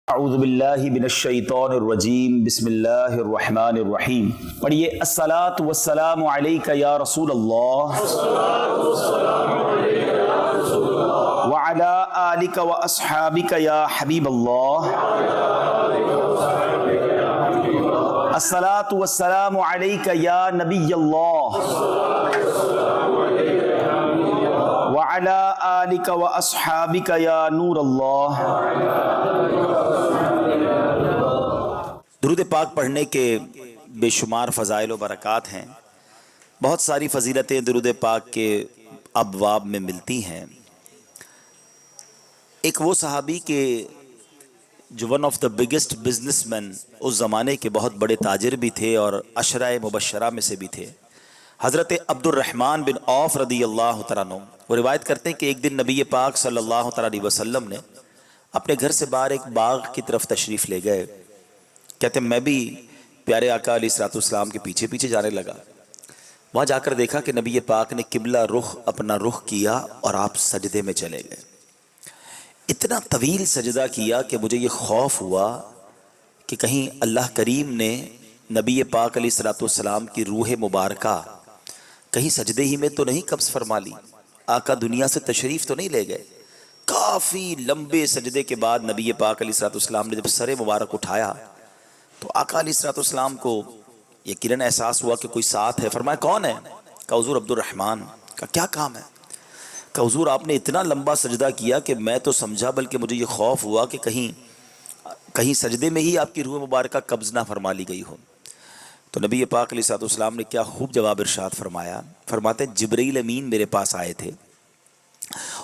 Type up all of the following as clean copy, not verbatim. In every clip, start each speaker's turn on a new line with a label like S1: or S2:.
S1: اعوذ باللہ من الشیطان الرجیم بسم اللہ الرحمن الرحیم. پڑھیے الصلاۃ والسلام علیک یا رسول اللہ وعلی آلک واصحابک یا حبیب اللہ. الصلاۃ والسلام علیک یا نبی اللہ وعلی آلک واصحابک یا نور اللہ. درود پاک پڑھنے کے بے شمار فضائل و برکات ہیں. بہت ساری فضیلتیں درود پاک کے ابواب میں ملتی ہیں. ایک وہ صحابی کے جو one of the biggest businessman اس زمانے کے بہت بڑے تاجر بھی تھے اور عشرہ مبشرہ میں سے بھی تھے، حضرت عبد الرحمن بن عوف رضی اللہ تعالیٰ عنہ. وہ روایت کرتے ہیں کہ ایک دن نبی پاک صلی اللہ تعالیٰ علیہ وسلم نے اپنے گھر سے باہر ایک باغ کی طرف تشریف لے گئے. کہتے ہیں میں بھی پیارے آقا علیہ الصلوۃ والسلام کے پیچھے پیچھے جانے لگا. وہاں جا کر دیکھا کہ نبی پاک نے قبلہ رخ اپنا رخ کیا اور آپ سجدے میں چلے گئے. اتنا طویل سجدہ کیا کہ مجھے یہ خوف ہوا کہ کہیں اللہ کریم نے نبی پاک علیہ الصلوۃ والسلام کی روح مبارکہ کہیں سجدے ہی میں تو نہیں قبض فرما لی، آقا دنیا سے تشریف تو نہیں لے گئے. کافی لمبے سجدے کے بعد نبی پاک علیہ الصلوۃ والسلام نے جب سر مبارک اٹھایا تو آقا علیہ الصلوۃ والسلام کو یقیناً احساس ہوا کہ کوئی ساتھ ہے. فرمایا کون ہے؟ کہا حضور عبد الرحمن. کا کیا کام ہے؟ کہ حضور آپ نے اتنا لمبا سجدہ کیا کہ میں تو سمجھا بلکہ مجھے یہ خوف ہوا کہ کہیں سجدے میں ہی آپ کی روح مبارکہ قبض نہ فرما لی گئی ہو. تو نبی پاک علیہ الصلوۃ والسلام نے کیا خوب جواب ارشاد فرمایا. فرماتے جبرائیل امین میرے پاس آئے تھے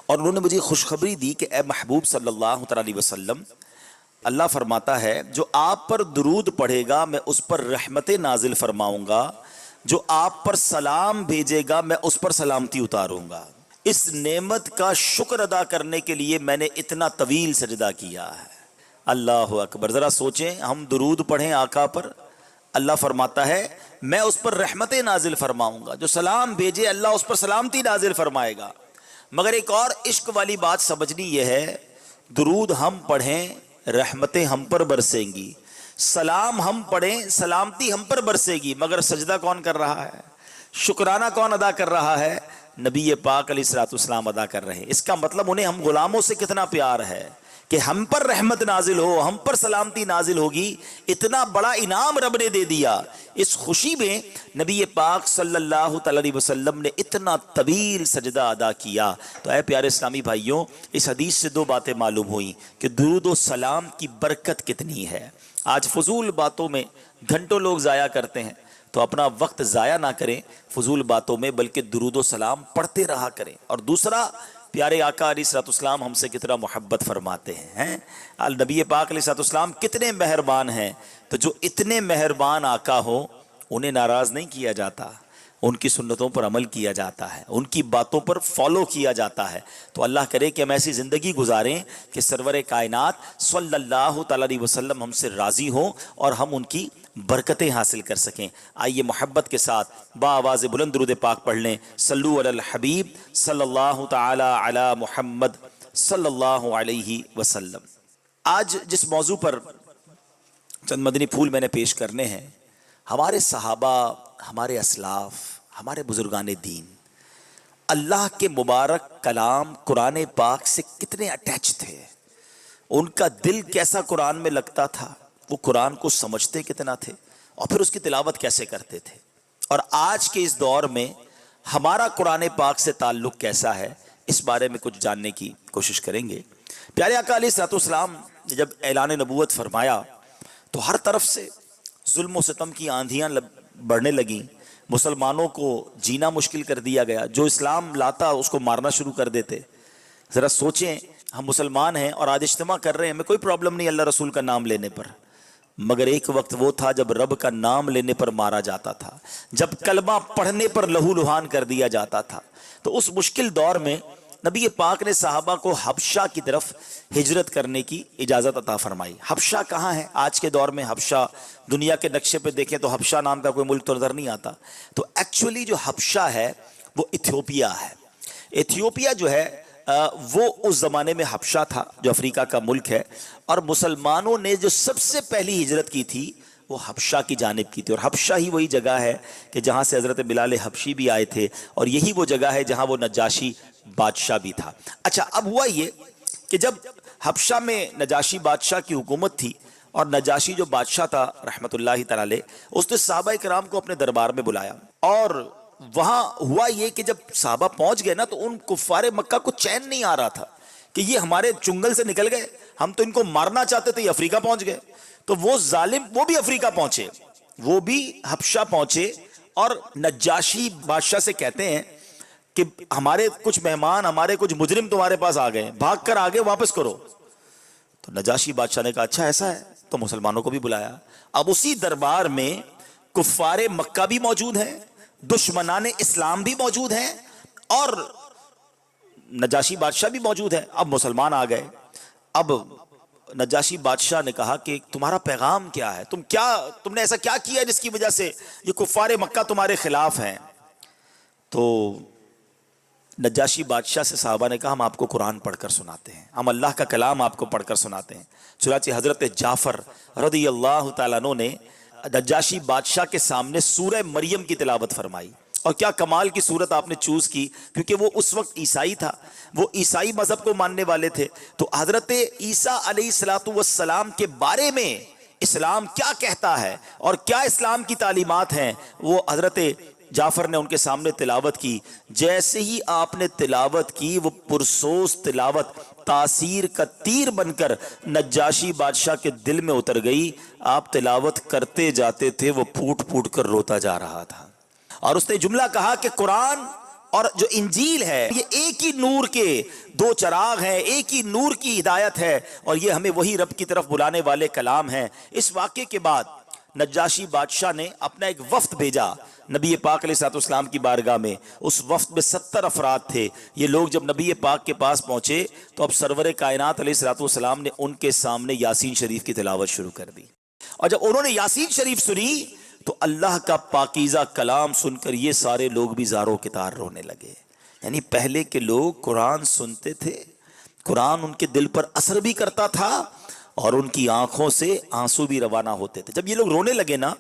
S1: اور انہوں نے مجھے خوشخبری دی کہ اے محبوب صلی اللہ علیہ وسلم، اللہ فرماتا ہے جو آپ پر درود پڑھے گا میں اس پر رحمت نازل فرماؤں گا، جو آپ پر سلام بھیجے گا میں اس پر سلامتی اتاروں گا. اس نعمت کا شکر ادا کرنے کے لیے میں نے اتنا طویل سجدہ کیا ہے. اللہ اکبر. ذرا سوچیں، ہم درود پڑھیں آقا پر، اللہ فرماتا ہے میں اس پر رحمت نازل فرماؤں گا، جو سلام بھیجے اللہ اس پر سلامتی نازل فرمائے گا. مگر ایک اور عشق والی بات سمجھنی یہ ہے، درود ہم پڑھیں رحمتیں ہم پر برسیں گی، سلام ہم پڑھیں سلامتی ہم پر برسے گی، مگر سجدہ کون کر رہا ہے؟ شکرانہ کون ادا کر رہا ہے؟ نبی پاک علیہ الصلوۃ والسلام ادا کر رہے ہیں. اس کا مطلب انہیں ہم غلاموں سے کتنا پیار ہے کہ ہم پر رحمت نازل ہو، ہم پر سلامتی نازل ہوگی. اتنا بڑا انعام رب نے دے دیا. اس خوشی میں نبی پاک صلی اللہ علیہ وسلم نے اتنا طویل سجدہ ادا کیا. تو اے پیارے اسلامی بھائیوں، اس حدیث سے دو باتیں معلوم ہوئیں کہ درود و سلام کی برکت کتنی ہے. آج فضول باتوں میں گھنٹوں لوگ ضائع کرتے ہیں، تو اپنا وقت ضائع نہ کریں فضول باتوں میں، بلکہ درود و سلام پڑھتے رہا کریں. اور دوسرا، پیارے آقا علیہ الصلوۃ والسلام ہم سے کتنا محبت فرماتے ہیں. نبی پاک علیہ الصلوۃ والسلام کتنے مہربان ہیں. تو جو اتنے مہربان آقا ہو انہیں ناراض نہیں کیا جاتا، ان کی سنتوں پر عمل کیا جاتا ہے، ان کی باتوں پر فالو کیا جاتا ہے. تو اللہ کرے کہ ہم ایسی زندگی گزاریں کہ سرور کائنات صلی اللہ تعالی علیہ وسلم ہم سے راضی ہوں اور ہم ان کی برکتیں حاصل کر سکیں. آئیے محبت کے ساتھ بآواز بلند درود پاک پڑھ لیں. صلو علی الحبیب صلی اللہ تعالی علی محمد صلی اللہ علیہ وسلم. آج جس موضوع پر چند مدنی پھول میں نے پیش کرنے ہیں، ہمارے صحابہ، ہمارے اسلاف، ہمارے بزرگان دین اللہ کے مبارک کلام قرآن پاک سے کتنے اٹیچ تھے. ان کا دل کیسا قرآن میں لگتا تھا، وہ قرآن کو سمجھتے کتنا تھے اور پھر اس کی تلاوت کیسے کرتے تھے. اور آج کے اس دور میں ہمارا قرآن پاک سے تعلق کیسا ہے، اس بارے میں کچھ جاننے کی کوشش کریں گے. پیارے آقا علیہ الصلوۃ والسلام نے جب اعلان نبوت فرمایا تو ہر طرف سے ظلم و ستم کی آندھیاں بڑھنے لگیں. مسلمانوں کو جینا مشکل کر دیا گیا، جو اسلام لاتا اس کو مارنا شروع کر دیتے. ذرا سوچیں، ہم مسلمان ہیں اور آج اجتماع کر رہے ہیں، ہمیں کوئی پرابلم نہیں اللہ رسول کا نام لینے پر، مگر ایک وقت وہ تھا جب رب کا نام لینے پر مارا جاتا تھا، جب کلمہ پڑھنے پر لہو لہان کر دیا جاتا تھا. تو اس مشکل دور میں نبی پاک نے صحابہ کو حبشہ کی طرف ہجرت کرنے کی اجازت عطا فرمائی. حبشہ کہاں ہے آج کے دور میں؟ حبشہ دنیا کے نقشے پہ دیکھیں تو حبشہ نام کا کوئی ملک تو نظر نہیں آتا. تو ایکچولی جو حبشہ ہے وہ ایتھیوپیا ہے. ایتھیوپیا جو ہے وہ اس زمانے میں حبشہ تھا جو افریقہ کا ملک ہے، اور مسلمانوں نے جو سب سے پہلی ہجرت کی تھی وہ حبشہ کی جانب کی تھی، اور حبشہ ہی وہی جگہ ہے کہ جہاں سے حضرت بلال حبشی بھی آئے تھے، اور یہی وہ جگہ ہے جہاں وہ نجاشی بادشاہ بھی تھا۔ اچھا، اب ہوا یہ کہ جب حبشہ میں نجاشی بادشاہ کی حکومت تھی، اور نجاشی جو بادشاہ تھا رحمت اللہ تعالی علیہ، اس نے صحابہ کرام کو اپنے دربار میں بلایا، اور وہاں ہوا یہ کہ جب صحابہ پہنچ گئے نا تو ان کفار مکہ کو چین نہیں آ رہا تھا کہ یہ ہمارے چنگل سے نکل گئے، ہم تو ان کو مارنا چاہتے تھے، یہ افریقہ پہنچ گئے۔ تو وہ ظالم وہ بھی افریقہ پہنچے، وہ بھی حبشہ پہنچے، اور نجاشی بادشاہ سے کہتے ہیں کہ ہمارے کچھ مہمان، ہمارے کچھ مجرم تمہارے پاس آ گئے، بھاگ کر آگے واپس کرو۔ تو نجاشی بادشاہ نے کہا اچھا ایسا ہے، تو مسلمانوں کو بھی بلایا۔ اب اسی دربار میں کفار مکہ بھی موجود ہیں، دشمنان اسلام بھی موجود ہیں، اور نجاشی بادشاہ بھی موجود ہے۔ اب مسلمان آ گئے۔ اب نجاشی بادشاہ نے کہا کہ تمہارا پیغام کیا ہے، تم نے ایسا کیا کیا جس کی وجہ سے یہ کفار مکہ تمہارے خلاف ہیں؟ تو نجاشی بادشاہ سے صحابہ نے کہا ہم آپ کو قرآن پڑھ کر سناتے ہیں، ہم اللہ کا کلام آپ کو پڑھ کر سناتے ہیں۔ چنانچہ حضرت جعفر رضی اللہ تعالیٰ عنہ نے نجاشی بادشاہ کے سامنے سورہ مریم کی تلاوت فرمائی، اور کیا کمال کی صورت آپ نے چوز کی، کیونکہ وہ اس وقت عیسائی تھا، وہ عیسائی مذہب کو ماننے والے تھے۔ تو حضرت عیسیٰ علیہ السلام کے بارے میں اسلام کیا کہتا ہے اور کیا اسلام کی تعلیمات ہیں، وہ حضرت جعفر نے ان کے سامنے تلاوت کی۔ جیسے ہی آپ نے تلاوت کی، وہ پرسوز تلاوت تاثیر کا تیر بن کر نجاشی بادشاہ کے دل میں اتر گئی۔ آپ تلاوت کرتے جاتے تھے، وہ پھوٹ پھوٹ کر روتا جا رہا تھا، اور اس نے جملہ کہا کہ قرآن اور جو انجیل ہے یہ ایک ہی نور کے دو چراغ ہیں، ایک ہی نور کی ہدایت ہے، اور یہ ہمیں وہی رب کی طرف بلانے والے کلام ہیں۔ اس واقعے کے بعد نجاشی بادشاہ نے اپنا ایک وفد بھیجا نبی پاک علیہ السلام کی بارگاہ میں۔ اس وفد میں 70 افراد تھے۔ یہ لوگ جب نبی پاک کے پاس پہنچے تو اب سرور کائنات علیہ السلام نے ان کے سامنے یاسین شریف کی تلاوت شروع کر دی، اور جب انہوں نے یاسین شریف سنی تو اللہ کا پاکیزہ کلام سن کر یہ سارے لوگ بھی زاروں کے تار رونے لگے۔ یعنی پہلے کے لوگ قرآن سنتے تھے، قرآن ان کے دل پر اثر بھی کرتا تھا، اور ان کی آنکھوں سے آنسو بھی روانہ ہوتے تھے۔ جب یہ لوگ رونے لگے نا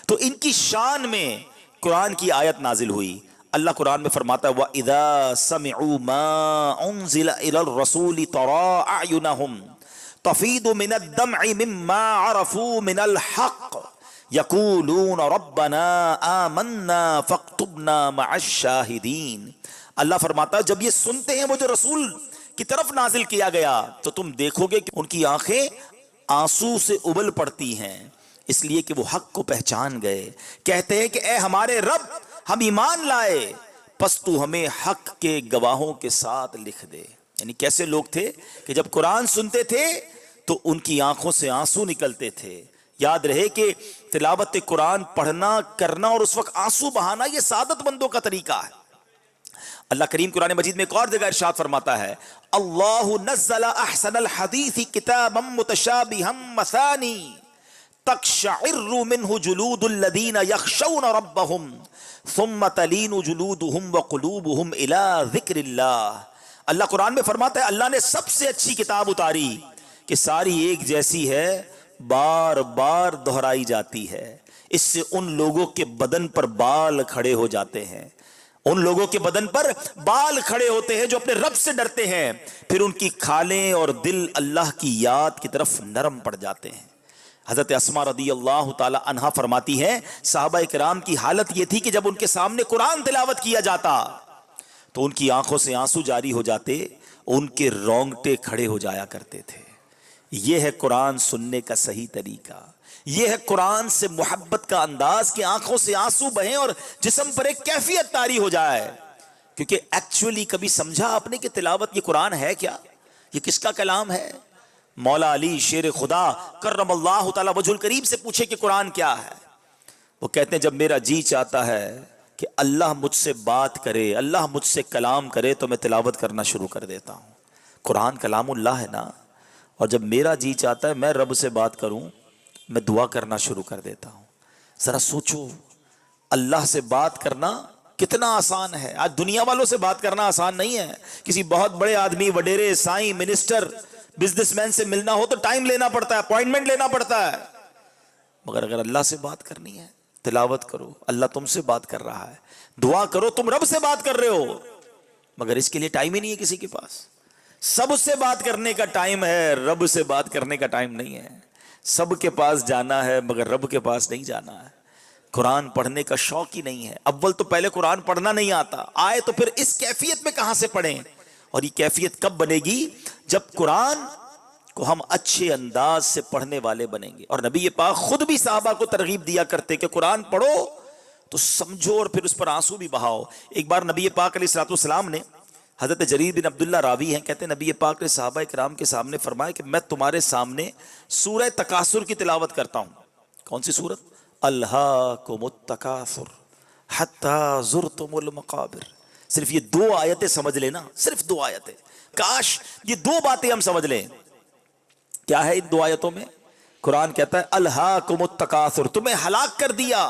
S1: تو ان کی شان میں قرآن کی آیت نازل ہوئی۔ اللہ قرآن میں فرماتا ہے وَإِذَا سَمِعُوا مَا أُنزِلَ إِلَى الرَّسُولِ تَرَىٰ أَعْيُنَهُمْ تَفِيضُ مِنَ الدَّمْعِ مِمَّا عَرَفُوا مِنَ الْحَقِّ يَقُولُونَ رَبَّنَا آمَنَّا فَاكْتُبْنَا مَعَ الشَّاهِدِينَ۔ اللہ فرماتا ہے جب یہ سنتے ہیں وہ جو رسول کی طرف نازل کیا گیا تو تم دیکھو گے کہ ان کی آنکھیں آنسو سے ابل پڑتی ہیں، اس لیے کہ وہ حق کو پہچان گئے۔ کہتے ہیں کہ اے ہمارے رب، ہم ایمان لائے، پس تو ہمیں حق کے گواہوں کے ساتھ لکھ دے۔ یعنی کیسے لوگ تھے کہ جب قرآن سنتے تھے تو ان کی آنکھوں سے آنسو نکلتے تھے۔ یاد رہے کہ تلاوت قرآن پڑھنا، کرنا اور اس وقت آنسو بہانا یہ سعادت مندوں کا طریقہ ہے۔ اللہ کریم قرآن مجید میں ایک اور جگہ ارشاد فرماتا ہے اللہ نزل احسن الحدیث کتابا متشابہا مثانی تقشعر منہ جلود الذین یخشون ربہم ثم تلین جلودہم وقلوبہم الی ذکر اللہ۔ اللہ قرآن میں فرماتا ہے اللہ نے سب سے اچھی کتاب اتاری کہ ساری ایک جیسی ہے، بار بار دہرائی جاتی ہے، اس سے ان لوگوں کے بدن پر بال کھڑے ہو جاتے ہیں، ان لوگوں کے بدن پر بال کھڑے ہوتے ہیں جو اپنے رب سے ڈرتے ہیں، پھر ان کی کھالیں اور دل اللہ کی یاد کی طرف نرم پڑ جاتے ہیں۔ حضرت اسماء رضی اللہ تعالی عنہا فرماتی ہیں صحابہ کرام کی حالت یہ تھی کہ جب ان کے سامنے قرآن تلاوت کیا جاتا تو ان کی آنکھوں سے آنسو جاری ہو جاتے، ان کے رونگٹے کھڑے ہو جایا کرتے تھے۔ یہ ہے قرآن سننے کا صحیح طریقہ، یہ ہے قرآن سے محبت کا انداز کہ آنکھوں سے آنسو بہیں اور جسم پر ایک کیفیت طاری ہو جائے۔ کیونکہ ایکچولی کبھی سمجھا آپ نے کہ تلاوت یہ قرآن ہے کیا، یہ کس کا کلام ہے؟ مولا علی شیر خدا کرم اللہ تعالی وجہ الکریم سے پوچھے کہ قرآن کیا ہے، وہ کہتے ہیں جب میرا جی چاہتا ہے کہ اللہ مجھ سے بات کرے، اللہ مجھ سے کلام کرے تو میں تلاوت کرنا شروع کر دیتا ہوں۔ قرآن کلام اللہ ہے نا، اور جب میرا جی چاہتا ہے میں رب سے بات کروں میں دعا کرنا شروع کر دیتا ہوں۔ ذرا سوچو، اللہ سے بات کرنا کتنا آسان ہے. آج دنیا والوں سے بات کرنا آسان نہیں ہے. کسی بہت بڑے آدمی، وڈیرے، سائیں، منسٹر، بزنس مین سے ملنا ہو تو ٹائم لینا پڑتا ہے، اپوائنٹمنٹ لینا پڑتا ہے. مگر اگر اللہ سے بات کرنی ہے، تلاوت کرو، اللہ تم سے بات کر رہا ہے. دعا کرو، تم رب سے بات کر رہے ہو، مگر اس کے لیے ٹائم ہی نہیں ہے کسی کے پاس. سب سے بات کرنے کا ٹائم ہے، رب سے بات کرنے کا ٹائم نہیں ہے. سب کے پاس جانا ہے مگر رب کے پاس نہیں جانا ہے. قرآن پڑھنے کا شوق ہی نہیں ہے. اول تو پہلے قرآن پڑھنا نہیں آتا، آئے تو پھر اس کیفیت میں کہاں سے پڑھیں؟ اور یہ کیفیت کب بنے گی؟ جب قرآن کو ہم اچھے انداز سے پڑھنے والے بنیں گے. اور نبی پاک خود بھی صحابہ کو ترغیب دیا کرتے کہ قرآن پڑھو تو سمجھو اور پھر اس پر آنسو بھی بہاؤ. ایک بار نبی پاک علیہ الصلوۃ والسلام نے، حضرت جریر بن عبداللہ راوی ہیں، کہتے ہیں نبی پاک نے صحابہ کرام کے سامنے فرمایا کہ میں تمہارے سامنے سورہ تکاثر کی تلاوت کرتا ہوں. کون سی سورت؟ الہاکم التکاثر حتی زرتم المقابر. صرف یہ 2 آیتیں سمجھ لینا، صرف 2 آیتیں. کاش یہ 2 باتیں ہم سمجھ لیں. کیا ہے ان 2 آیتوں میں؟ قرآن کہتا ہے الہاکم التکاثر، تمہیں ہلاک کر دیا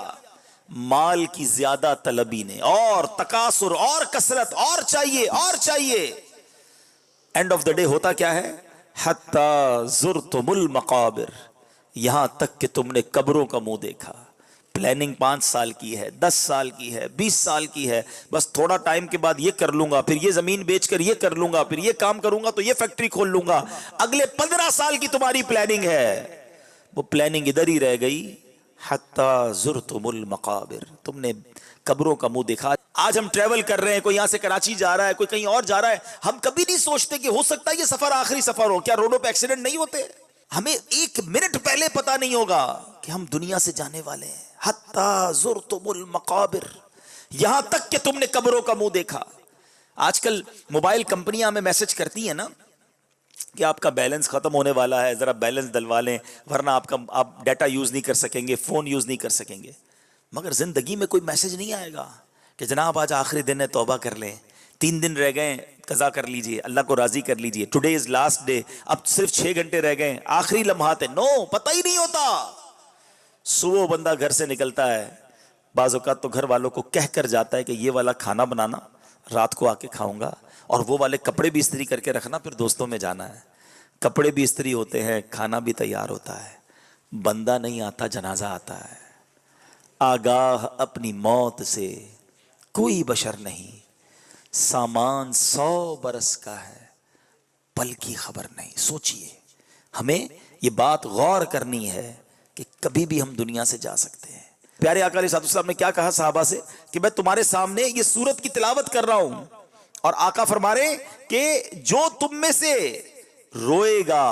S1: مال کی زیادہ طلبی نے، اور تکاثر، اور کثرت، اور چاہیے اور چاہیے. اینڈ آف دا ڈے ہوتا کیا ہے؟ حتی زرتم المقابر، یہاں تک کہ تم نے قبروں کا منہ دیکھا. پلاننگ 5 سال کی ہے، 10 سال کی ہے، 20 سال کی ہے، بس تھوڑا ٹائم کے بعد یہ کر لوں گا، پھر یہ زمین بیچ کر یہ کر لوں گا، پھر یہ کام کروں گا تو یہ فیکٹری کھول لوں گا. اگلے 15 سال کی تمہاری پلاننگ ہے، وہ پلاننگ ادھر ہی رہ گئی. حتی زرتم المقابر، تم نے قبروں کا منہ دیکھا. آج ہم ٹریول کر رہے ہیں، کوئی یہاں سے کراچی جا رہا ہے، کوئی کہیں اور جا رہا ہے، ہم کبھی نہیں سوچتے کہ ہو سکتا ہے یہ سفر آخری سفر ہو. کیا روڈوں پہ ایکسیڈنٹ نہیں ہوتے؟ ہمیں 1 منٹ پہلے پتا نہیں ہوگا کہ ہم دنیا سے جانے والے ہیں. حتی زرتم المقابر، یہاں تک کہ تم نے قبروں کا منہ دیکھا. آج کل موبائل کمپنیاں ہمیں میسج کرتی ہیں نا کہ آپ کا بیلنس ختم ہونے والا ہے، ذرا بیلنس ڈلوا لیں ورنہ آپ ڈیٹا یوز نہیں کر سکیں گے، فون یوز نہیں کر سکیں گے. مگر زندگی میں کوئی میسج نہیں آئے گا کہ جناب آج آخری دن ہے، توبہ کر لیں، 3 دن رہ گئے، قضا کر لیجئے، اللہ کو راضی کر لیجئے، ٹوڈے از لاسٹ ڈے، اب صرف 6 گھنٹے رہ گئے، آخری لمحات ہے. نو، پتہ ہی نہیں ہوتا. صبح بندہ گھر سے نکلتا ہے، بعض اوقات تو گھر والوں کو کہہ کر جاتا ہے کہ یہ والا کھانا بنانا، رات کو آ کے کھاؤں گا، اور وہ والے کپڑے بھی استری کر کے رکھنا، پھر دوستوں میں جانا ہے. کپڑے بھی استری ہوتے ہیں، کھانا بھی تیار ہوتا ہے. بندہ نہیں آتا، جنازہ آتا ہے. آگاہ اپنی موت سے کوئی بشر نہیں، سامان 100 برس کا ہے، پل کی خبر نہیں. سوچئے، ہمیں یہ بات غور کرنی ہے کہ کبھی بھی ہم دنیا سے جا سکتے ہیں. پیارے آقا علیہ السلام نے کیا کہا صحابہ سے کہ میں تمہارے سامنے یہ سورت کی تلاوت کر رہا ہوں، اور آقا فرما رہے کہ جو تم میں سے روئے گا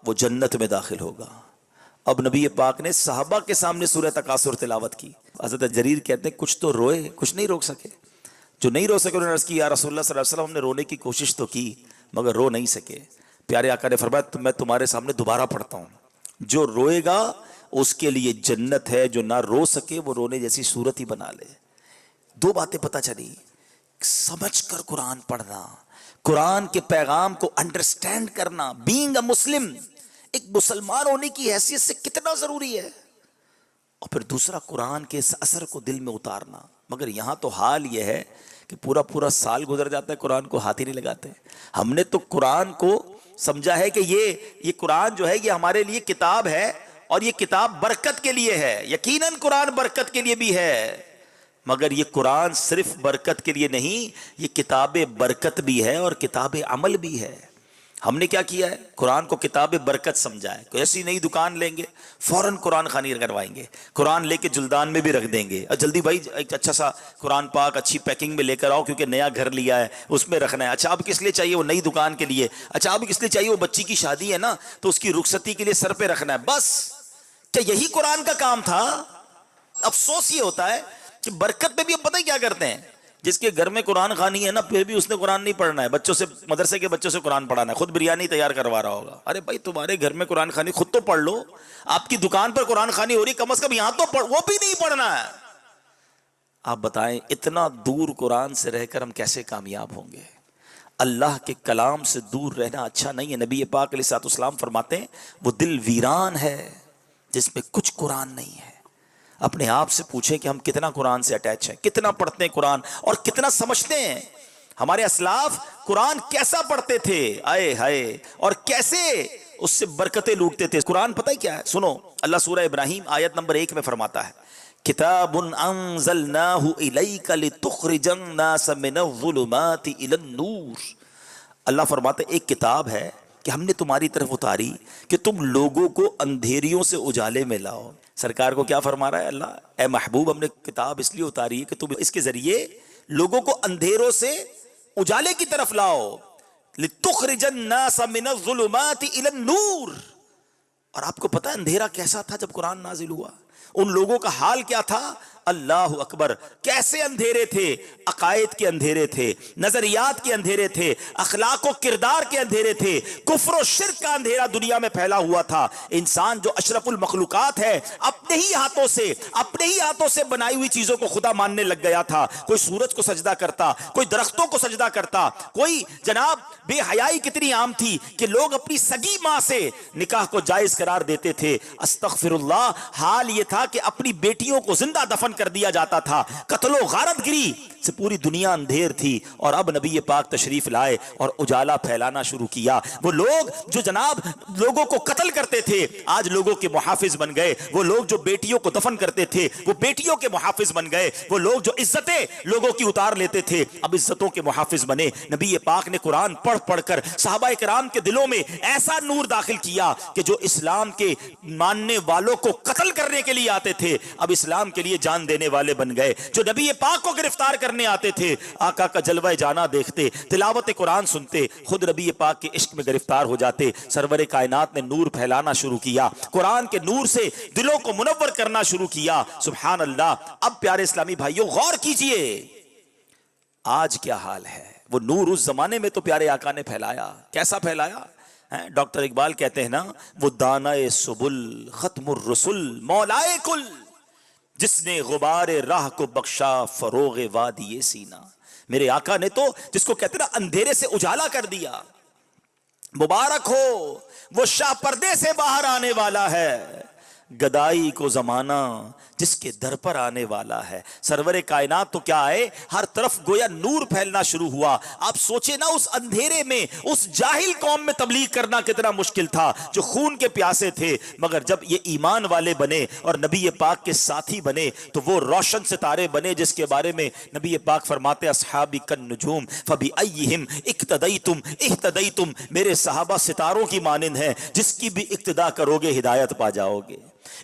S1: وہ جنت میں داخل ہوگا. اب نبی پاک نے صحابہ کے سامنے سورہ تکاثر تلاوت کی. حضرت جریر کہتے ہیں کچھ تو روئے، کچھ نہیں روک سکے. جو نہیں رو سکے انہوں نے عرض کی یا رسول اللہ صلی اللہ علیہ وسلم، ہم نے رونے کی کوشش تو کی مگر رو نہیں سکے. پیارے آقا نے فرمایا میں تمہارے سامنے دوبارہ پڑھتا ہوں، جو روئے گا اس کے لیے جنت ہے، جو نہ رو سکے وہ رونے جیسی صورت ہی بنا لے. 2 باتیں پتہ چلی. سمجھ کر قرآن پڑھنا، قرآن کے پیغام کو انڈرسٹینڈ کرنا، بینگ اے مسلم، ایک مسلمان ہونے کی حیثیت سے کتنا ضروری ہے. اور پھر دوسرا، قرآن کے اس اثر کو دل میں اتارنا. مگر یہاں تو حال یہ ہے کہ پورا سال گزر جاتا ہے، قرآن کو ہاتھ ہی نہیں لگاتے. ہم نے تو قرآن کو سمجھا ہے کہ یہ قرآن جو ہے یہ ہمارے لیے کتاب ہے، اور یہ کتاب برکت کے لیے ہے. یقیناً قرآن برکت کے لیے بھی ہے، مگر یہ قرآن صرف برکت کے لیے نہیں، یہ کتاب برکت بھی ہے اور کتاب عمل بھی ہے. ہم نے کیا کیا ہے؟ قرآن کو کتاب برکت سمجھا ہے. کوئی ایسی نئی دکان لیں گے، فوراً قرآن خوانی کروائیں گے، قرآن لے کے جلدان میں بھی رکھ دیں گے، اور جلدی بھائی ایک اچھا سا قرآن پاک اچھی پیکنگ میں لے کر آؤ کیونکہ نیا گھر لیا ہے اس میں رکھنا ہے. اچھا اب کس لیے چاہیے؟ وہ نئی دکان کے لیے. اچھا اب کس لیے چاہیے؟ وہ بچی کی شادی ہے نا تو اس کی رخصتی کے لیے سر پہ رکھنا ہے. بس کیا یہی قرآن کا کام تھا؟ افسوس یہ ہوتا ہے کہ برکت پہ بھی ہم پتہ کیا کرتے ہیں، جس کے گھر میں قرآن خوانی ہے نا پھر بھی اس نے قرآن نہیں پڑھنا ہے، بچوں سے، مدرسے کے بچوں سے قرآن پڑھانا ہے، خود بریانی تیار کروا رہا ہوگا. ارے بھائی تمہارے گھر میں قرآن خوانی خود تو پڑھ لو، آپ کی دکان پر قرآن خوانی ہو رہی، کم از کم یہاں تو پڑھ، وہ بھی نہیں پڑھنا ہے. آپ بتائیں اتنا دور قرآن سے رہ کر ہم کیسے کامیاب ہوں گے؟ اللہ کے کلام سے دور رہنا اچھا نہیں ہے. نبی پاک علیہ الصلوۃ والسلام فرماتے ہیں وہ دل ویران ہے جس میں کچھ قرآن نہیں ہے. اپنے آپ سے پوچھیں کہ ہم کتنا قرآن سے اٹیچ ہیں، کتنا پڑھتے ہیں قرآن اور کتنا سمجھتے ہیں۔ ہمارے اسلاف قرآن کیسا پڑھتے تھے، آئے ہائے، اور کیسے اس سے برکتیں لوٹتے تھے۔ قرآن پتہ ہی کیا ہے، سنو، اللہ سورہ ابراہیم آیت نمبر 1 میں فرماتا ہے کتاب انزلناہ الیک لتخرج الناس من الظلمات الی النور۔ اللہ فرماتا ہے ایک کتاب ہے کہ ہم نے تمہاری طرف اتاری کہ تم لوگوں کو اندھیریوں سے اجالے میں لاؤ۔ سرکار کو کیا فرما رہا ہے اللہ، اے محبوب ہم نے کتاب اس لیے اتاری ہے کہ تم اس کے ذریعے لوگوں کو اندھیروں سے اجالے کی طرف لاؤ، لتخرج الناس من الظلمات الی النور۔ اور آپ کو پتا اندھیرا کیسا تھا جب قرآن نازل ہوا؟ ان لوگوں کا حال کیا تھا؟ اللہ اکبر، کیسے اندھیرے تھے، عقائد کے اندھیرے تھے، نظریات کے اندھیرے تھے، اخلاق و کردار کے اندھیرے تھے، کفر و شرک کا اندھیرا دنیا میں پھیلا ہوا تھا۔ انسان جو اشرف المخلوقات ہے اپنے ہی ہاتھوں سے بنائی ہوئی چیزوں کو خدا ماننے لگ گیا تھا۔ کوئی سورج کو سجدہ کرتا، کوئی درختوں کو سجدہ کرتا، کوئی جناب بے حیائی کتنی عام تھی کہ لوگ اپنی سگی ماں سے نکاح کو جائز قرار دیتے تھے۔ استغفر اللہ، حال یہ تھا کہ اپنی بیٹیوں کو زندہ دفن کر دیا جاتا تھا۔ قتل و غارت گری سے پوری دنیا اندھیر تھی، اور اب نبی پاک تشریف لائے اور اجالا پھیلانا شروع کیا۔ وہ لوگ جو جناب لوگوں کو قتل کرتے تھے آج لوگوں کے محافظ بن گئے، وہ لوگ جو بیٹیوں کو دفن کرتے تھے وہ بیٹیوں کے محافظ بن گئے، وہ لوگ جو عزتیں لوگوں کی اتار لیتے تھے اب عزتوں کے محافظ بنے۔ نبی پاک نے قرآن پڑھ پڑھ کر صحابہ کرام کے دلوں میں ایسا نور داخل کیا کہ جو اسلام کے ماننے والوں کو قتل کرنے کے لیے آتے تھے اب اسلام کے لیے جان دینے والے بن گئے۔ جو نبی پاک کو گرفتار کرنے آتے تھے آقا کا جلوہ جانا دیکھتے، تلاوت قرآن سنتے، خود نبی پاک کے عشق میں گرفتار ہو جاتے۔ سرور کائنات نے نور پھیلانا شروع کیا، قرآن کے نور سے دلوں کو منور کرنا شروع کیا۔ سبحان اللہ۔ اب پیارے اسلامی بھائیوں غور کیجئے آج کیا حال ہے۔ وہ نور اس زمانے میں تو پیارے آقا نے پھیلایا، کیسا پھیلایا؟ ڈاکٹر اقبال کہتے ہیں نا، وہ دانائے سبل ختم الرسل مولائے کل، جس نے غبار راہ کو بخشا فروغ وادی سینا۔ میرے آقا نے تو جس کو کہتے ہیں نا اندھیرے سے اجالا کر دیا۔ مبارک ہو وہ شاہ پردے سے باہر آنے والا ہے، گدائی کو زمانہ جس کے در پر آنے والا ہے۔ سرور کائنات تو کیا ہے، ہر طرف گویا نور پھیلنا شروع ہوا۔ آپ سوچے نا اس اندھیرے میں اس جاہل قوم میں تبلیغ کرنا کتنا مشکل تھا، جو خون کے پیاسے تھے، مگر جب یہ ایمان والے بنے اور نبی پاک کے ساتھی بنے تو وہ روشن ستارے بنے جس کے بارے میں نبی پاک فرماتے اصحابی کالنجوم فبأیہم اقتدیتم اہتدیتم، میرے صحابہ ستاروں کی مانند ہیں، جس کی بھی اقتدا کرو گے ہدایت پا جاؤ گے۔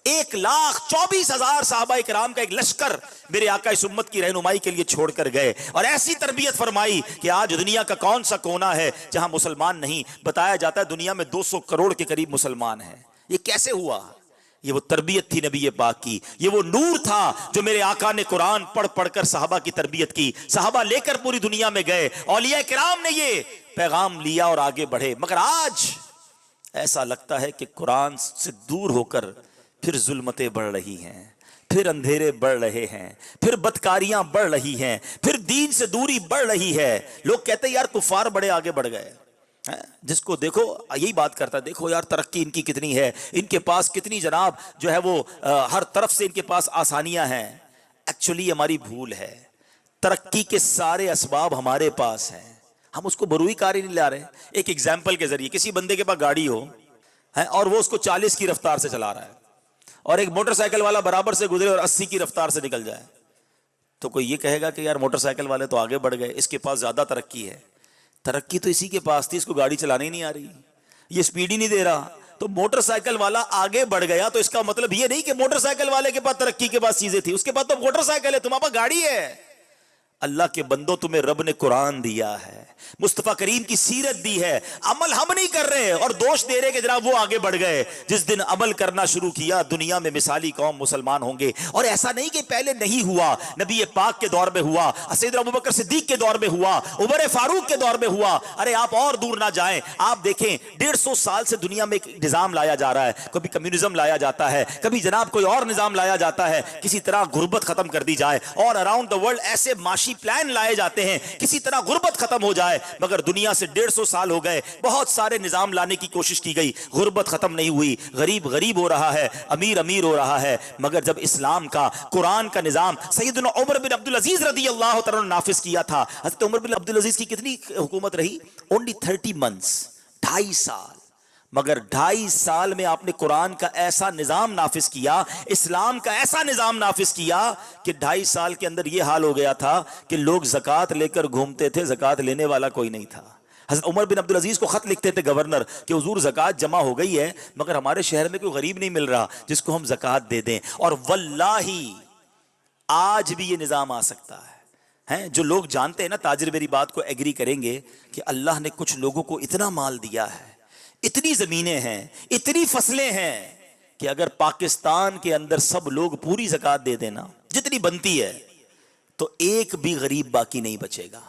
S1: 1,24,000 صحابہ کرام کا ایک لشکر میرے آقا اس امت کی رہنمائی کے لیے چھوڑ کر گئے، اور ایسی تربیت فرمائی کہ آج دنیا کا کون سا کونا ہے جہاں مسلمان نہیں؟ بتایا جاتا ہے دنیا میں 200 کروڑ کے قریب مسلمان ہیں۔ یہ کیسے ہوا؟ یہ وہ تربیت تھی نبی پاک کی، یہ وہ نور تھا جو میرے آقا نے قرآن پڑھ پڑھ کر صحابہ کی تربیت کی۔ صحابہ لے کر پوری دنیا میں گئے، اولیاء کرام نے یہ پیغام لیا اور آگے بڑھے۔ مگر آج ایسا لگتا ہے کہ قرآن سے دور ہو کر پھر ظلمتیں بڑھ رہی ہیں، پھر اندھیرے بڑھ رہے ہیں، پھر بدکاریاں بڑھ رہی ہیں، پھر دین سے دوری بڑھ رہی ہے۔ لوگ کہتے ہیں یار کفار بڑے آگے بڑھ گئے، جس کو دیکھو یہی بات کرتا ہے، دیکھو یار ترقی ان کی کتنی ہے، ان کے پاس کتنی جناب جو ہے وہ ہر طرف سے ان کے پاس آسانیاں ہیں۔ ایکچولی ہماری بھول ہے، ترقی کے سارے اسباب ہمارے پاس ہیں، ہم اس کو بروئی کاری نہیں لا رہے۔ ایک ایگزامپل کے ذریعے، کسی بندے کے پاس گاڑی ہو اور وہ اس کو 40 کی رفتار سے چلا رہا ہے، اور ایک موٹر سائیکل والا برابر سے گزرے اور 80 کی رفتار سے نکل جائے، تو کوئی یہ کہے گا کہ یار موٹر سائیکل والے تو آگے بڑھ گئے، اس کے پاس زیادہ ترقی ہے۔ ترقی تو اسی کے پاس تھی، اس کو گاڑی چلانے ہی نہیں آ رہی، یہ سپیڈ ہی نہیں دے رہا، تو موٹر سائیکل والا آگے بڑھ گیا۔ تو اس کا مطلب یہ نہیں کہ موٹر سائیکل والے کے پاس ترقی کے پاس چیزیں تھی، اس کے پاس تو موٹر سائیکل ہے، تمہارے پاس گاڑی ہے۔ اللہ کے بندوں تمہیں رب نے قرآن دیا ہے، مصطفیٰ کریم کی سیرت دی ہے، عمل ہم نہیں کر رہے اور دوش دے رہے کہ جناب وہ آگے بڑھ گئے۔ جس دن عمل کرنا شروع کیا دنیا میں مثالی قوم مسلمان ہوں گے۔ اور ایسا نہیں کہ پہلے نہیں ہوا، نبی پاک کے دور میں ہوا، سیدنا ابوبکر صدیق کے دور میں ہوا، عمر فاروق کے دور میں ہوا۔ ارے آپ اور دور نہ جائیں، آپ دیکھیں 150 سال سے دنیا میں ایک نظام لایا جا رہا ہے، کبھی کمیونزم لایا جاتا ہے، کبھی جناب کوئی اور نظام لایا جاتا ہے، کسی طرح غربت ختم کر دی جائے، اور اراؤنڈ دا ورلڈ ایسے معاشی معاشی پلان لائے جاتے ہیں کسی طرح غربت ختم ہو جائے، مگر دنیا سے 150 سال ہو گئے، بہت سارے نظام لانے کی کوشش کی گئی، غربت ختم نہیں ہوئی، غریب غریب ہو رہا ہے، امیر امیر ہو رہا ہے۔ مگر جب اسلام کا، قرآن کا نظام سیدنا عمر بن عبدالعزیز رضی اللہ تعالیٰ نے نافذ کیا تھا، حضرت عمر بن عبدالعزیز کی کتنی حکومت رہی؟ only 30 months، 2.5 سال، مگر 2.5 سال میں آپ نے قرآن کا ایسا نظام نافذ کیا، اسلام کا ایسا نظام نافذ کیا کہ 2.5 سال کے اندر یہ حال ہو گیا تھا کہ لوگ زکوٰۃ لے کر گھومتے تھے، زکوٰۃ لینے والا کوئی نہیں تھا۔ حضرت عمر بن عبدالعزیز کو خط لکھتے تھے گورنر کہ حضور زکوٰۃ جمع ہو گئی ہے، مگر ہمارے شہر میں کوئی غریب نہیں مل رہا جس کو ہم زکوٰۃ دے دیں، اور واللہ آج بھی یہ نظام آ سکتا ہے۔ ہیں جو لوگ جانتے ہیں نا، تاجر میری بات کو ایگری کریں گے کہ اللہ نے کچھ لوگوں کو اتنا مال دیا ہے، اتنی زمینیں ہیں، اتنی فصلیں ہیں کہ اگر پاکستان کے اندر سب لوگ پوری زکوٰۃ دے دینا جتنی بنتی ہے تو ایک بھی غریب باقی نہیں بچے گا۔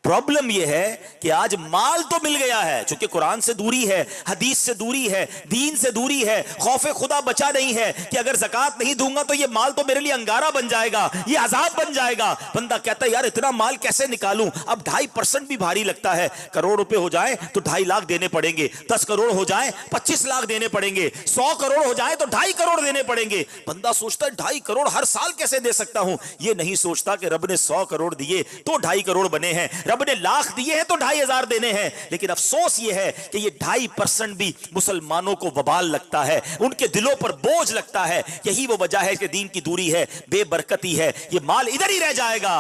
S1: پرابلم یہ ہے کہ آج مال تو مل گیا ہے، چونکہ قرآن سے دوری ہے، حدیث سے دوری ہے، دین سے دوری ہے، خوف خدا بچا نہیں ہے کہ اگر زکوٰۃ نہیں دوں گا تو یہ مال تو میرے لیے انگارہ بن جائے گا، یہ عذاب بن جائے گا۔ بندہ کہتا ہے یار اتنا مال کیسے نکالوں؟ اب 2.5% بھی بھاری لگتا ہے، کروڑ روپے ہو جائیں تو 2.5 لاکھ دینے پڑیں گے، 10 کروڑ ہو جائیں 25 لاکھ دینے پڑیں گے، 100 کروڑ ہو جائیں تو 2.5 کروڑ دینے پڑیں گے۔ بندہ سوچتا ہے 2.5 کروڑ ہر سال کیسے دے سکتا ہوں؟ یہ نہیں سوچتا کہ رب نے 100 کروڑ دیے تو 2.5 کروڑ بنے ہیں، رب نے لاکھ دیے ہیں تو 2.5 ہزار دینے ہیں۔ لیکن افسوس یہ ہے کہ یہ 2.5% بھی مسلمانوں کو وبال لگتا ہے، ان کے دلوں پر بوجھ لگتا ہے۔ یہی وہ وجہ ہے کہ دین کی دوری ہے، بے برکتی ہے، یہ مال ادھر ہی رہ جائے گا۔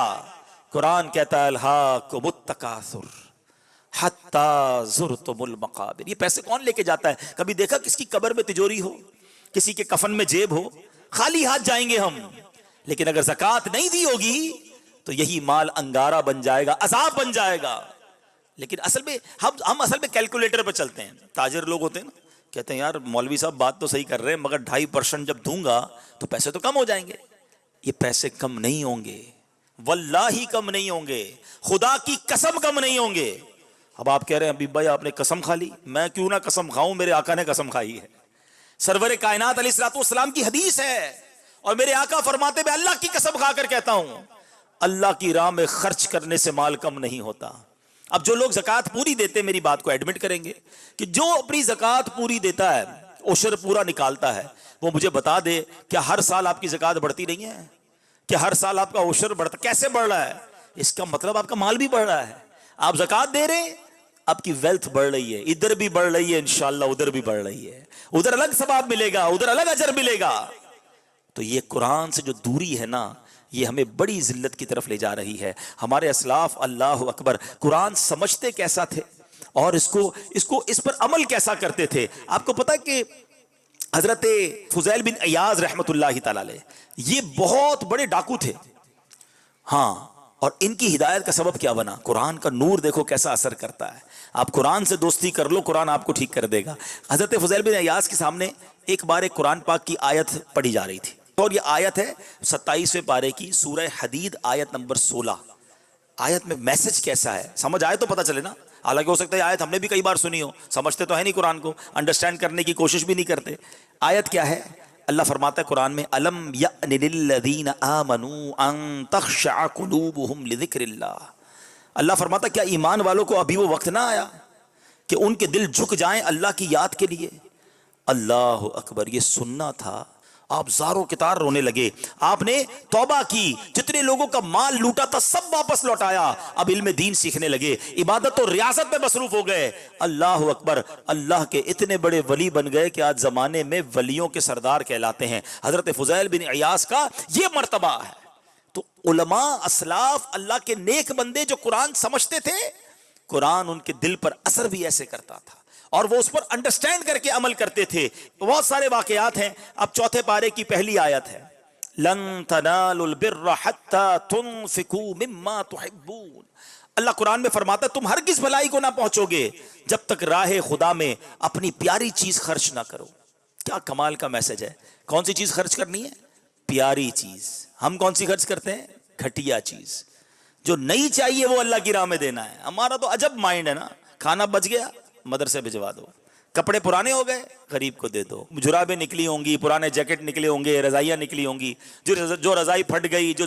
S1: قرآن کہتا ہے الہاکم التکاثر حتی زرتم المقابر۔ یہ پیسے کون لے کے جاتا ہے؟ کبھی دیکھا کس کی قبر میں تجوری ہو، کسی کے کفن میں جیب ہو؟ خالی ہاتھ جائیں گے ہم۔ لیکن اگر زکوٰۃ نہیں دی ہوگی تو یہی مال انگارہ بن جائے گا، عذاب بن جائے گا۔ لیکن اصل میں ہم اصل میں کیلکولیٹر پہ چلتے ہیں۔ تاجر لوگ ہوتے ہیں نا، کہتے ہیں یار مولوی صاحب بات تو صحیح کر رہے ہیں، مگر 2.5% جب دوں گا تو پیسے تو کم ہو جائیں گے۔ یہ پیسے کم نہیں ہوں گے، واللہ کم نہیں ہوں گے، خدا کی قسم کم نہیں ہوں گے۔ اب آپ کہہ رہے ہیں حبیب بھائی آپ نے قسم کھا لی، میں کیوں نہ قسم کھاؤں، میرے آقا نے قسم کھائی ہے۔ سرور کائنات علیہ الصلوۃ والسلام کی حدیث ہے، اور میرے آقا فرماتے میں اللہ کی قسم کھا کر کہتا ہوں، اللہ کی راہ میں خرچ کرنے سے مال کم نہیں ہوتا۔ اب جو لوگ زکوٰۃ پوری دیتے میری بات کو ایڈمٹ کریں گے کہ جو اپنی زکوٰۃ پوری دیتا ہے، عشر پورا نکالتا ہے، وہ مجھے بتا دے کیا ہر سال آپ کی زکوٰۃ بڑھتی نہیں ہے؟ کہ ہر سال آپ کا عشر بڑھتا؟ کیسے بڑھ رہا ہے؟ اس کا مطلب آپ کا مال بھی بڑھ رہا ہے، آپ زکوٰۃ دے رہے ہیں، آپ کی ویلتھ بڑھ رہی ہے، ادھر بھی بڑھ رہی ہے، انشاءاللہ ادھر بھی بڑھ رہی ہے، ادھر الگ ثواب ملے گا، ادھر الگ اجر ملے گا۔ تو یہ قرآن سے جو دوری ہے نا، یہ ہمیں بڑی ذلت کی طرف لے جا رہی ہے۔ ہمارے اسلاف اللہ اکبر قرآن سمجھتے کیسا تھے اور اس پر عمل کیسا کرتے تھے۔ آپ کو پتا کہ حضرت فضیل بن عیاض رحمت اللہ تعالی علیہ یہ بہت بڑے ڈاکو تھے، ہاں، اور ان کی ہدایت کا سبب کیا بنا؟ قرآن کا نور دیکھو کیسا اثر کرتا ہے۔ آپ قرآن سے دوستی کر لو، قرآن آپ کو ٹھیک کر دے گا۔ حضرت فضیل بن عیاض کے سامنے ایک بار ایک قرآن پاک کی آیت پڑھی جا رہی تھی، اور یہ آیت ہے 27ویں پارے کی سورہ حدید آیت نمبر 16۔ آیت میں میسج کیسا ہے سمجھ آئے تو پتہ چلے نا، حالانکہ ہو سکتا ہے آیت ہم نے بھی کئی بار سنی ہو، سمجھتے تو ہے نہیں قرآن کو، انڈرسٹینڈ کرنے کی کوشش بھی نہیں کرتے۔ آیت کیا ہے؟ اللہ فرماتا ہے قرآن میں الم یأن للذین آمنوا ان تخشع قلوبہم لذکر اللہ۔ اللہ فرماتا کیا ایمان والوں کو ابھی وہ وقت نہ آیا کہ ان کے دل جھک جائیں اللہ کی یاد کے لیے؟ اللہ اکبر، یہ سننا تھا۔ آپ زاروں کے تار رونے لگے، آپ نے توبہ کی، جتنے لوگوں کا مال لوٹا تھا سب واپس لوٹایا، اب علم دین سیکھنے لگے، عبادت اور ریاضت میں مصروف ہو گئے۔ اللہ اکبر، اللہ کے اتنے بڑے ولی بن گئے کہ آج زمانے میں ولیوں کے سردار کہلاتے ہیں۔ حضرت فضیل بن عیاض کا یہ مرتبہ ہے۔ تو علماء اسلاف اللہ کے نیک بندے جو قرآن سمجھتے تھے، قرآن ان کے دل پر اثر بھی ایسے کرتا تھا اور وہ اس پر انڈرسٹینڈ کر کے عمل کرتے تھے۔ بہت سارے واقعات ہیں۔ اب 4 پارے کی پہلی آیت ہے لن تنالوا البر حتى تنفقوا مما تحبون۔ اللہ قرآن میں فرماتا ہے تم ہرگز بھلائی کو نہ پہنچو گے جب تک راہ خدا میں اپنی پیاری چیز خرچ نہ کرو۔ کیا کمال کا میسج ہے۔ کون سی چیز خرچ کرنی ہے؟ پیاری چیز۔ ہم کون سی خرچ کرتے ہیں؟ گھٹیا چیز جو نہیں چاہیے وہ اللہ کی راہ میں دینا ہے۔ ہمارا تو عجب مائنڈ ہے نا، کھانا بچ گیا مدرسے بھجوا دو، کپڑے پرانے ہو گئے غریب کو دے دو، جرابیں نکلی ہوں گی، پرانے جیکٹ نکلے ہوں گے، رضائیاں نکلی ہوں گی، جو رضائی پھٹ گئی، جو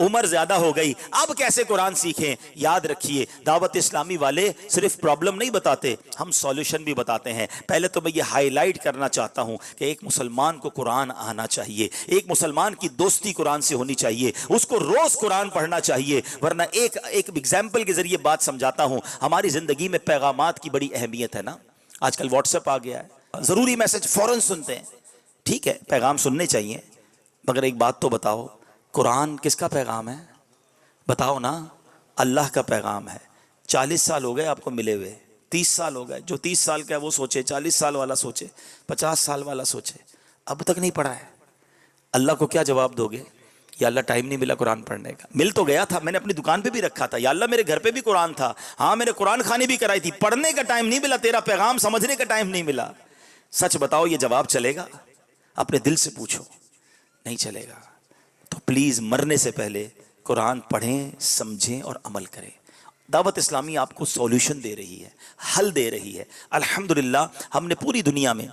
S1: عمر زیادہ ہو گئی، اب کیسے قرآن سیکھیں؟ یاد رکھیے دعوت اسلامی والے صرف پرابلم نہیں بتاتے، ہم سولوشن بھی بتاتے ہیں۔ پہلے تو میں یہ ہائی لائٹ کرنا چاہتا ہوں کہ ایک مسلمان کو قرآن آنا چاہیے، ایک مسلمان کی دوستی قرآن سے ہونی چاہیے، اس کو روز قرآن پڑھنا چاہیے۔ ورنہ ایک ایگزامپل کے ذریعے بات سمجھاتا ہوں، ہماری زندگی میں پیغامات کی بڑی اہمیت ہے نا۔ آج کل واٹس ایپ آ گیا ہے، ضروری میسج فوراً سنتے ہیں، ٹھیک ہے پیغام سننے چاہیے، مگر ایک بات تو بتاؤ، قرآن کس کا پیغام ہے؟ بتاؤ نا، اللہ کا پیغام ہے۔ 40 سال ہو گئے آپ کو ملے ہوئے، 30 سال ہو گئے، جو 30 سال کا ہے وہ سوچے، 40 سال والا سوچے، 50 سال والا سوچے، اب تک نہیں پڑھا ہے۔ اللہ کو کیا جواب دو گے؟ یا اللہ ٹائم نہیں ملا قرآن پڑھنے کا۔ مل تو گیا تھا، میں نے اپنی دکان پہ بھی رکھا تھا، یا اللہ میرے گھر پہ بھی قرآن تھا، ہاں میں نے قرآن خوانی بھی کرائی تھی، پڑھنے کا ٹائم نہیں ملا، تیرا پیغام سمجھنے کا ٹائم نہیں ملا۔ سچ بتاؤ یہ جواب چلے گا؟ اپنے دل سے پوچھو، نہیں چلے گا۔ تو پلیز مرنے سے پہلے قرآن پڑھیں، سمجھیں اور عمل کریں۔ دعوت اسلامی آپ کو سولوشن دے رہی ہے، حل دے رہی ہے۔ الحمدللہ ہم نے پوری دنیا میں،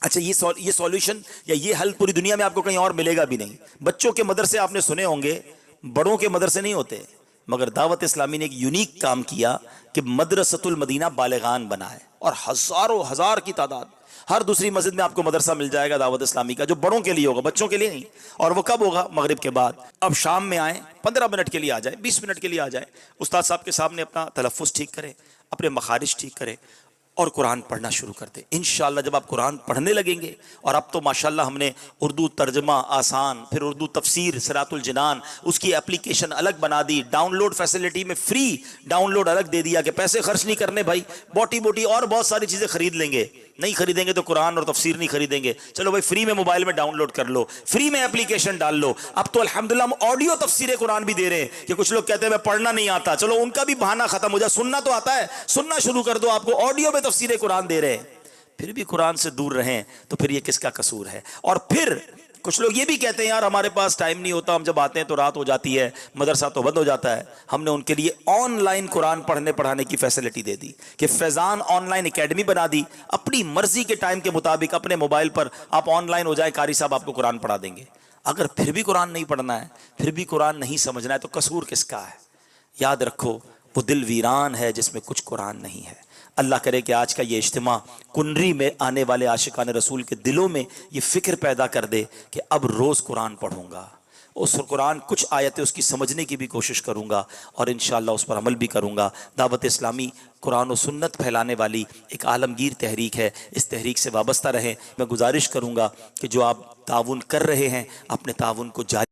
S1: اچھا یہ سولوشن یا یہ حل پوری دنیا میں آپ کو کہیں اور ملے گا بھی نہیں۔ بچوں کے مدرسے آپ نے سنے ہوں گے، بڑوں کے مدرسے نہیں ہوتے، مگر دعوت اسلامی نے ایک یونیک کام کیا کہ مدرسۃ المدینہ بالغان بنا ہے، اور ہزاروں ہزار کی تعداد، ہر دوسری مسجد میں آپ کو مدرسہ مل جائے گا دعوت اسلامی کا، جو بڑوں کے لیے ہوگا، بچوں کے لیے نہیں۔ اور وہ کب ہوگا؟ مغرب کے بعد۔ اب شام میں آئیں، 15 منٹ کے لیے آ جائیں، 20 منٹ کے لیے آ جائیں، استاد صاحب کے سامنے اپنا تلفظ ٹھیک کریں، اپنے مخارج ٹھیک کریں، اور قرآن پڑھنا شروع کر دیں۔ انشاءاللہ جب آپ قرآن پڑھنے لگیں گے، اور اب تو ماشاءاللہ ہم نے اردو ترجمہ آسان، پھر اردو تفسیر صراط الجنان، اس کی اپلیکیشن الگ بنا دی، ڈاؤن لوڈ فیسلٹی میں فری ڈاؤن لوڈ الگ دے دیا کہ پیسے خرچ نہیں کرنے بھائی، موٹی موٹی اور بہت ساری چیزیں خرید لیں گے، نہیں خریدیں گے تو قرآن اور تفسیر نہیں خریدیں گے، چلو بھائی فری میں موبائل میں ڈاؤن لوڈ کر لو، فری میں اپلیکیشن ڈال لو۔ اب تو الحمدللہ ہم آڈیو تفسیر قرآن بھی دے رہے ہیں، کہ کچھ لوگ کہتے ہیں میں پڑھنا نہیں آتا، چلو ان کا بھی بہانہ ختم ہو جائے، سننا تو آتا ہے، سننا شروع کر دو، آپ کو آڈیو میں تفسیر قرآن دے رہے ہیں۔ پھر بھی قرآن سے دور رہیں تو پھر یہ کس کا قصور ہے؟ اور پھر کچھ لوگ یہ بھی کہتے ہیں یار ہمارے پاس ٹائم نہیں ہوتا، ہم جب آتے ہیں تو رات ہو جاتی ہے، مدرسہ تو بند ہو جاتا ہے۔ ہم نے ان کے لیے آن لائن قرآن پڑھنے پڑھانے کی فیسلٹی دے دی کہ فیضان آن لائن اکیڈمی بنا دی، اپنی مرضی کے ٹائم کے مطابق اپنے موبائل پر آپ آن لائن ہو جائیں، قاری صاحب آپ کو قرآن پڑھا دیں گے۔ اگر پھر بھی قرآن نہیں پڑھنا ہے، پھر بھی قرآن نہیں سمجھنا ہے، تو قصور کس کا ہے؟ یاد رکھو وہ دل ویران ہے جس میں کچھ قرآن نہیں ہے۔ اللہ کرے کہ آج کا یہ اجتماع کنری میں آنے والے عاشقان رسول کے دلوں میں یہ فکر پیدا کر دے کہ اب روز قرآن پڑھوں گا، اس قرآن کچھ آیتیں اس کی سمجھنے کی بھی کوشش کروں گا، اور انشاءاللہ اس پر عمل بھی کروں گا۔ دعوت اسلامی قرآن و سنت پھیلانے والی ایک عالمگیر تحریک ہے، اس تحریک سے وابستہ رہیں۔ میں گزارش کروں گا کہ جو آپ تعاون کر رہے ہیں اپنے تعاون کو جاری